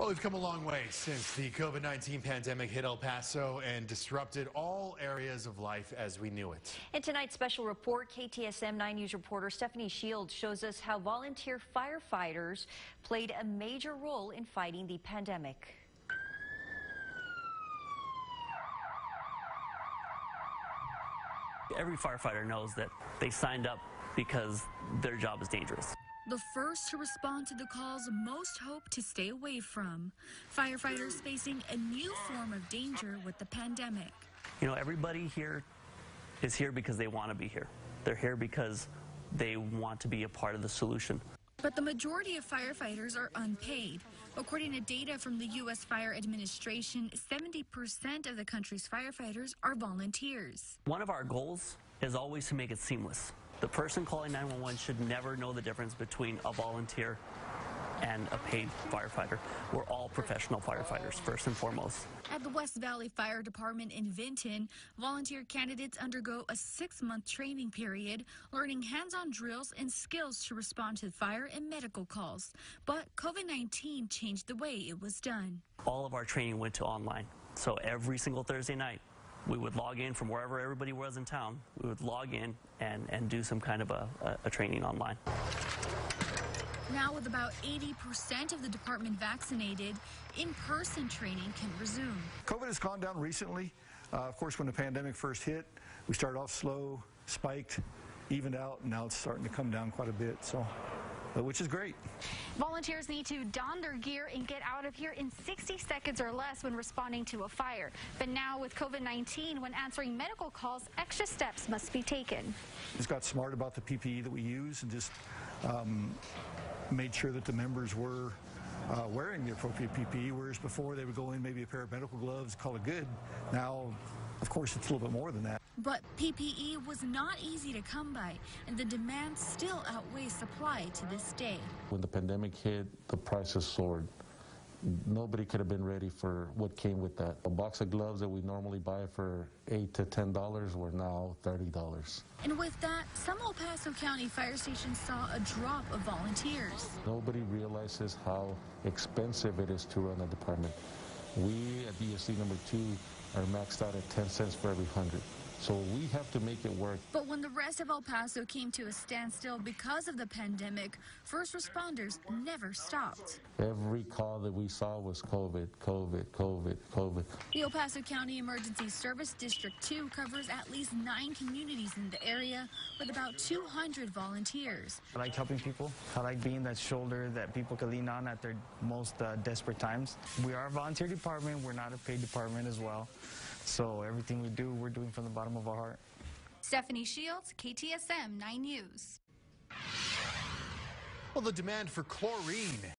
Well, we've come a long way since the COVID-19 pandemic hit El Paso and disrupted all areas of life as we knew it. In tonight's special report, KTSM 9 News reporter Stephanie Shields shows us how volunteer firefighters played a major role in fighting the pandemic. Every firefighter knows that they signed up because their job is dangerous. The first to respond to the calls most hope to stay away from. Firefighters facing a new form of danger with the pandemic. You know, everybody here is here because they want to be here. They're here because they want to be a part of the solution. But the majority of firefighters are unpaid. According to data from the U.S. Fire Administration, 70% of the country's firefighters are volunteers. One of our goals is always to make it seamless. The person calling 911 should never know the difference between a volunteer and a paid firefighter. We're all professional firefighters, first and foremost. At the West Valley Fire Department in Vinton, volunteer candidates undergo a 6-month training period, learning hands-on drills and skills to respond to fire and medical calls. But COVID-19 changed the way it was done. All of our training went to online. So every single Thursday night, we would log in from wherever everybody was in town. We would log in and do some kind of a training online. Now, with about 80% of the department vaccinated, in-person training can resume. COVID has gone down recently. Of course, when the pandemic first hit, we started off slow, spiked, evened out, and now it's starting to come down quite a bit, which is great. Volunteers need to don their gear and get out of here in 60 seconds or less when responding to a fire. But now with COVID-19, when answering medical calls, extra steps must be taken. Just got smart about the PPE that we use and just made sure that the members were wearing the appropriate PPE, whereas before they would go in maybe a pair of medical gloves, call it good. Now, of course, it's a little bit more than that. But PPE was not easy to come by, and the demand still outweighs supply to this day. When the pandemic hit, the prices soared. Nobody could have been ready for what came with that. A box of gloves that we normally buy for $8 to $10 were now $30. And with that, some El Paso County fire stations saw a drop of volunteers. Nobody realizes how expensive it is to run a department. We at DSC number 2 are maxed out at 10 cents for every 100. So we have to make it work. But when the rest of El Paso came to a standstill because of the pandemic, first responders never stopped. Every call that we saw was COVID, COVID, COVID, COVID. The El Paso County Emergency Service District 2 covers at least 9 communities in the area with about 200 volunteers. I like helping people. I like being that shoulder that people can lean on at their most desperate times. We are a volunteer department. We're not a paid department as well. So everything we do, we're doing from the bottom of our heart. Stephanie Shields, KTSM 9 News. Well, the demand for chlorine